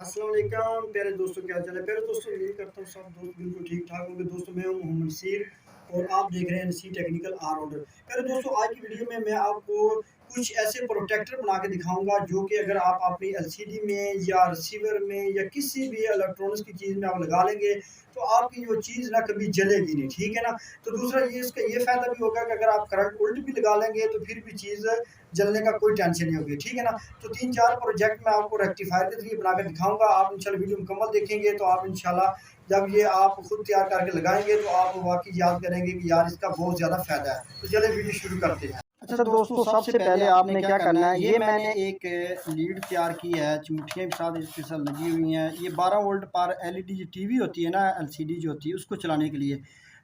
अस्सलाम वालेकुम प्यारे दोस्तों, क्या हाल चाल है। प्यारे दोस्तों, उम्मीद करता हूँ सब दोस्त बिल्कुल ठीक ठाक होंगे। दोस्तों, मैं हूँ मोहम्मद सीर और आप देख रहे हैं सी टेक्निकल ऑलराउंडर। प्यारे दोस्तों, आज की वीडियो में मैं आपको कुछ ऐसे प्रोटेक्टर बना के दिखाऊंगा जो कि अगर आप अपनी एलसीडी में या रिसीवर में या किसी भी इलेक्ट्रॉनिक्स की चीज़ में आप लगा लेंगे तो आपकी जो चीज़ ना कभी जलेगी नहीं, ठीक है ना। तो दूसरा ये इसका ये फ़ायदा भी होगा कि अगर आप करंट उल्ट भी लगा लेंगे तो फिर भी चीज़ जलने का कोई टेंशन नहीं होगी, ठीक है ना। तो 3-4 प्रोजेक्ट मैं आपको रेक्टिफायर के ज़रिए बनाकर दिखाऊँगा। आप इंशाल्लाह वीडियो मुकम्मल देखेंगे तो आप इंशाल्लाह जब ये आप खुद तैयार करके लगाएँगे तो आप वाक़ई याद करेंगे कि यार इसका बहुत ज़्यादा फ़ायदा है। तो चलिए वीडियो शुरू करते हैं। अच्छा दोस्तों, सबसे पहले आपने क्या करना है, ये मैंने एक लीड तैयार की है, चिमटियाँ भी साथ इसके साथ लगी हुई हैं। ये 12 वोल्ट पर एलईडी जो टीवी होती है ना, एलसीडी जो होती है उसको चलाने के लिए।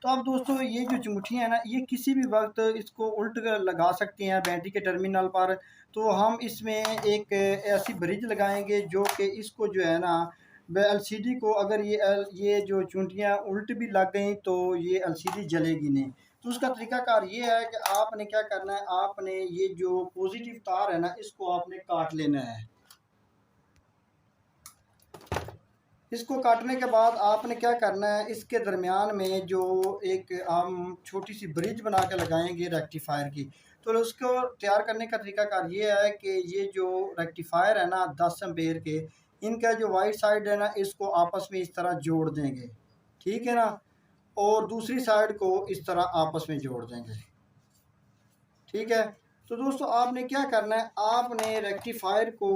तो अब दोस्तों, ये जो चिमटियाँ हैं ना, ये किसी भी वक्त इसको उल्ट लगा सकते हैं बैटरी के टर्मिनल पर। तो हम इसमें एक ऐसी ब्रिज लगाएंगे जो कि इसको जो है ना, एलसीडी को अगर ये जो चूंटियाँ उल्ट भी लग गई तो ये एलसीडी जलेगी नहीं। तो उसका तरीकाकार ये है कि आपने क्या करना है, आपने ये जो पॉजिटिव तार है ना, इसको आपने काट लेना है। इसको काटने के बाद आपने क्या करना है, इसके दरमियान में जो एक हम छोटी सी ब्रिज बना के लगाएंगे रेक्टिफायर की। तो उसको तैयार करने का तरीकाकार ये है कि ये जो रेक्टिफायर है ना 10 एम्पेयर के, इनका जो वाइट साइड है ना, इसको आपस में इस तरह जोड़ देंगे, ठीक है ना। और दूसरी साइड को इस तरह आपस में जोड़ देंगे, ठीक है। तो दोस्तों, आपने क्या करना है, आपने रेक्टिफायर को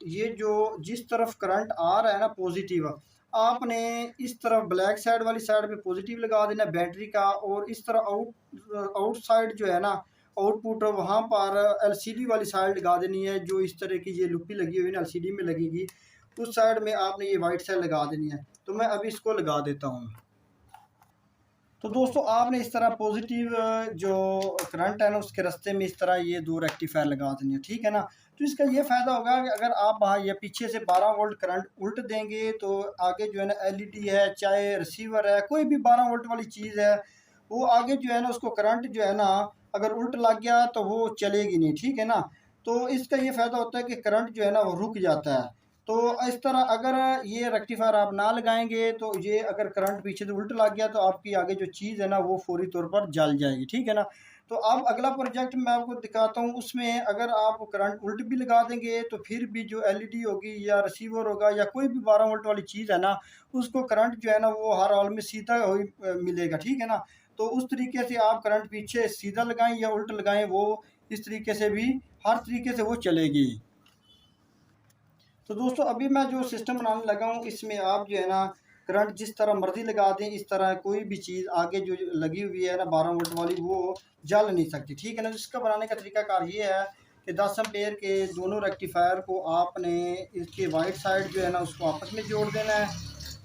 ये जो जिस तरफ करंट आ रहा है ना पॉजिटिव, आपने इस तरफ ब्लैक साइड वाली साइड पे पॉजिटिव लगा देना बैटरी का, और इस तरह आउट साइड जो है ना, आउटपुट वहाँ पर एलसीडी वाली साइड लगा देनी है। जो इस तरह की ये लुप्पी लगी हुई है ना एलसीडी में लगेगी, उस साइड में आपने ये वाइट साइड लगा देनी है। तो मैं अभी इसको लगा देता हूँ। तो दोस्तों, आपने इस तरह पॉजिटिव जो करंट है ना उसके रास्ते में इस तरह ये दो रेक्टिफायर लगा देनी है, ठीक है ना। तो इसका ये फ़ायदा होगा कि अगर आप वहाँ या पीछे से 12 वोल्ट करंट उल्ट देंगे तो आगे जो है ना एलईडी है, चाहे रिसीवर है, कोई भी 12 वोल्ट वाली चीज़ है, वो आगे जो है ना उसको करंट जो है ना अगर उल्ट लग गया तो वो चलेगी नहीं, ठीक है ना। तो इसका ये फ़ायदा होता है कि करंट जो है ना वो रुक जाता है। तो इस तरह अगर ये रेक्टिफायर आप ना लगाएंगे तो ये अगर करंट पीछे से उल्ट लग गया तो आपकी आगे जो चीज़ है ना वो फौरी तौर पर जल जाएगी, ठीक है ना। तो अब अगला प्रोजेक्ट मैं आपको दिखाता हूँ। उसमें अगर आप करंट उल्ट भी लगा देंगे तो फिर भी जो एलईडी होगी या रिसीवर होगा या कोई भी 12 वोल्ट वाली चीज़ है ना, उसको करंट जो है ना वो हर हाल में सीधा मिलेगा, ठीक है ना। तो उस तरीके से आप करंट पीछे सीधा लगाएं या उल्ट लगाएं, वो इस तरीके से भी हर तरीके से वो चलेगी। तो दोस्तों, अभी मैं जो सिस्टम बनाने लगा हूँ इसमें आप जो है ना करंट जिस तरह मर्जी लगा दें, इस तरह कोई भी चीज़ आगे जो लगी हुई है ना 12 वोल्ट वाली वो जल नहीं सकती, ठीक है ना। इसका बनाने का तरीकाकार ये है कि 10 एम्पेयर के दोनों रेक्टिफायर को आपने इसके वाइट साइड जो है ना उसको आपस में जोड़ देना है।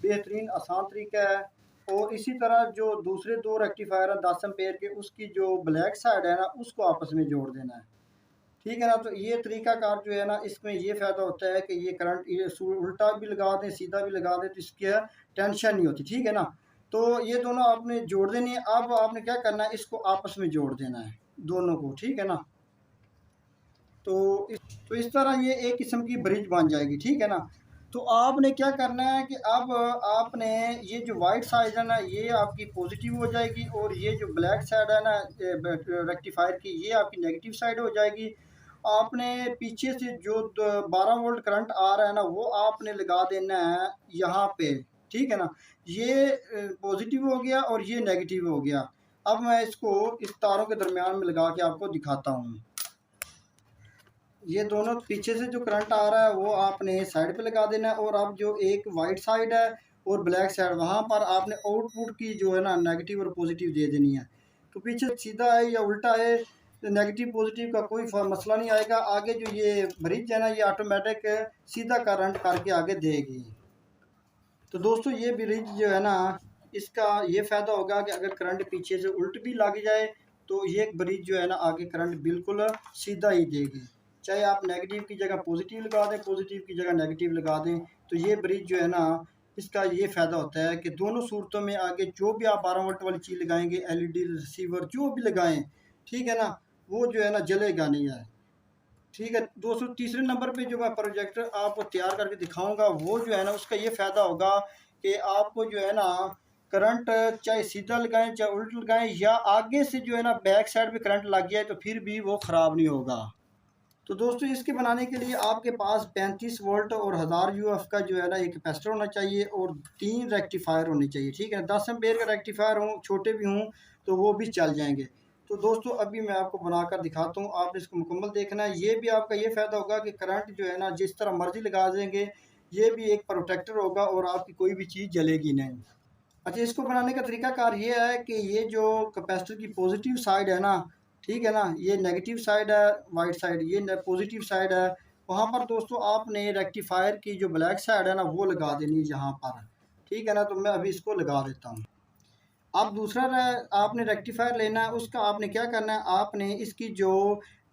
बेहतरीन आसान तरीका है। और इसी तरह जो दूसरे दो रेक्टिफायर हैं 10 एम्पेयर के, उसकी जो ब्लैक साइड है ना उसको आपस में जोड़ देना है, ठीक है ना। तो ये तरीकाकार जो है ना इसमें ये फ़ायदा होता है कि ये करंट ये उल्टा भी लगा दें सीधा भी लगा दें तो इसकी टेंशन नहीं होती, ठीक है ना। तो ये दोनों आपने जोड़ देनी है। अब आपने क्या करना है, इसको आपस में जोड़ देना है दोनों को, ठीक है ना। तो इस तरह ये एक किस्म की ब्रिज बन जाएगी, ठीक है ना। तो आपने क्या करना है कि अब आपने ये जो वाइट साइड है ना ये आपकी पॉजिटिव हो जाएगी, और ये जो ब्लैक साइड है ना रेक्टिफायर की, ये आपकी नेगेटिव साइड हो जाएगी। आपने पीछे से जो 12 वोल्ट करंट आ रहा है ना वो आपने लगा देना है यहाँ पे, ठीक है ना। ये पॉजिटिव हो गया और ये नेगेटिव हो गया। अब मैं इसको इस तारों के दरमियान में लगा के आपको दिखाता हूँ। ये दोनों पीछे से जो करंट आ रहा है वो आपने साइड पे लगा देना है, और अब जो एक वाइट साइड है और ब्लैक साइड वहाँ पर आपने आउटपुट की जो है ना नेगेटिव और पॉजिटिव दे देनी है। तो पीछे सीधा है या उल्टा है, नेगेटिव पॉजिटिव का कोई मसला नहीं आएगा। आगे जो ये ब्रिज है ना ये ऑटोमेटिक सीधा करंट करके आगे देगी। तो दोस्तों, ये ब्रिज जो है ना इसका ये फ़ायदा होगा कि अगर करंट पीछे से उल्ट भी लग जाए तो ये ब्रिज जो है ना आगे करंट बिल्कुल सीधा ही देगी। चाहे आप नेगेटिव की जगह पॉजिटिव लगा दें, पॉजिटिव की जगह नेगेटिव लगा दें, तो ये ब्रिज जो है ना इसका ये फ़ायदा होता है कि दोनों सूरतों में आगे जो भी आप 12 वोल्ट वाली चीज़ लगाएंगे, एलईडी रिसीवर जो भी लगाएं, ठीक है ना, वो जो है ना जलेगा नहीं है। ठीक है दोस्तों, तीसरे नंबर पे जो मैं प्रोजेक्टर आपको तैयार करके दिखाऊंगा वो जो है ना, उसका ये फ़ायदा होगा कि आपको जो है ना करंट चाहे सीधा लगाएं चाहे उल्टा लगाएं, या आगे से जो है ना बैक साइड पे करंट लग गया है तो फिर भी वो ख़राब नहीं होगा। तो दोस्तों इसके बनाने के लिए आपके पास 35 वोल्ट और 1000 UF का जो है ना एक कैपेसिटर होना चाहिए और 3 रेक्टिफायर होने चाहिए। ठीक है, 10 एम्पेयर का रेक्टिफायर हो, छोटे भी हों तो वो भी चल जाएंगे। तो दोस्तों अभी मैं आपको बनाकर दिखाता हूँ, आपने इसको मुकम्मल देखना है। ये भी आपका ये फ़ायदा होगा कि करंट जो है ना जिस तरह मर्जी लगा देंगे, ये भी एक प्रोटेक्टर होगा और आपकी कोई भी चीज़ जलेगी नहीं। अच्छा, इसको बनाने का तरीकाकार ये है कि ये जो कैपेसिटर की पॉजिटिव साइड है ना, ठीक है ना, ये नेगेटिव साइड है, वाइट साइड ये पॉजिटिव साइड है। वहाँ पर दोस्तों आपने रेक्टिफायर की जो ब्लैक साइड है ना वो लगा देनी है यहाँ पर। ठीक है ना, तो मैं अभी इसको लगा देता हूँ। अब दूसरा आपने रेक्टिफायर लेना है, उसका आपने क्या करना है, आपने इसकी जो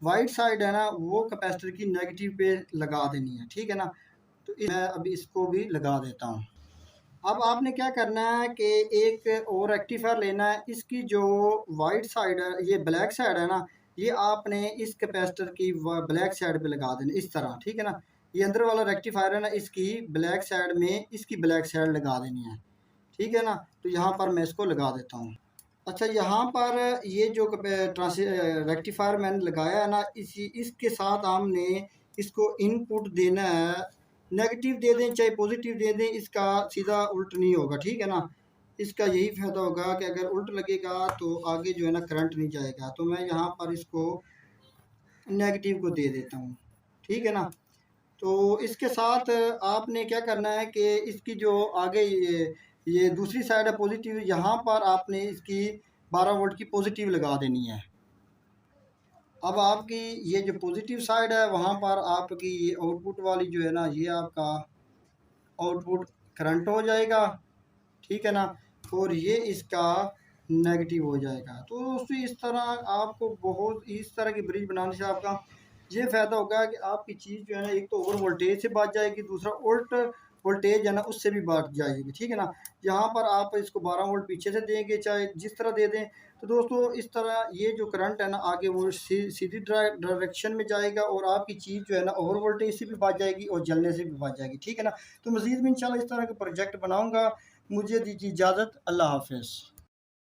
वाइट साइड है ना वो कैपेसिटर की नेगेटिव पे लगा देनी है। ठीक है ना, तो मैं अभी इसको भी लगा देता हूँ। अब आपने क्या करना है कि एक और रेक्टिफायर लेना है, इसकी जो वाइट साइड है, ये ब्लैक साइड है ना, ये आपने इस कैपेसिटर की ब्लैक साइड पे लगा देना इस तरह। ठीक है ना, ये अंदर वाला रेक्टिफायर है ना, इसकी ब्लैक साइड में इसकी ब्लैक साइड लगा देनी है। ठीक है ना, तो यहाँ पर मैं इसको लगा देता हूँ। अच्छा, यहाँ पर ये जो रेक्टिफायर मैंने लगाया है ना, इसके साथ हमने इसको इनपुट देना है। नेगेटिव दे दें चाहे पॉजिटिव दे दें, इसका सीधा उल्ट नहीं होगा। ठीक है ना, इसका यही फ़ायदा होगा कि अगर उल्ट लगेगा तो आगे जो है ना करंट नहीं जाएगा। तो मैं यहाँ पर इसको नेगेटिव को दे देता हूँ। ठीक है ना, तो इसके साथ आपने क्या करना है कि इसकी जो आगे ये दूसरी साइड है पॉजिटिव, यहाँ पर आपने इसकी 12 वोल्ट की पॉजिटिव लगा देनी है। अब आपकी ये जो पॉजिटिव साइड है वहाँ पर आपकी ये आउटपुट वाली जो है ना, ये आपका आउटपुट करंट हो जाएगा। ठीक है ना, और ये इसका नेगेटिव हो जाएगा। तो दोस्तों इस तरह आपको बहुत इस तरह की ब्रिज बनाने से आपका ये फ़ायदा होगा कि आपकी चीज़ जो है ना, एक तो ओवर वोल्टेज से बच जाएगी, दूसरा उल्ट वोल्टेज है ना उससे भी बच जाएगी। ठीक है ना, यहाँ पर आप इसको 12 वोल्ट पीछे से देंगे चाहे जिस तरह दे दें, तो दोस्तों इस तरह ये जो करंट है ना आगे वो सीधी डायरेक्शन में जाएगा और आपकी चीज़ जो है ना ओवर वोल्टेज से भी बच जाएगी और जलने से भी बच जाएगी। ठीक है ना, तो मज़ीद भी इंशाल्लाह इस तरह के प्रोजेक्ट बनाऊँगा। मुझे दीजिए इजाज़त। अल्लाह हाफ़िज़।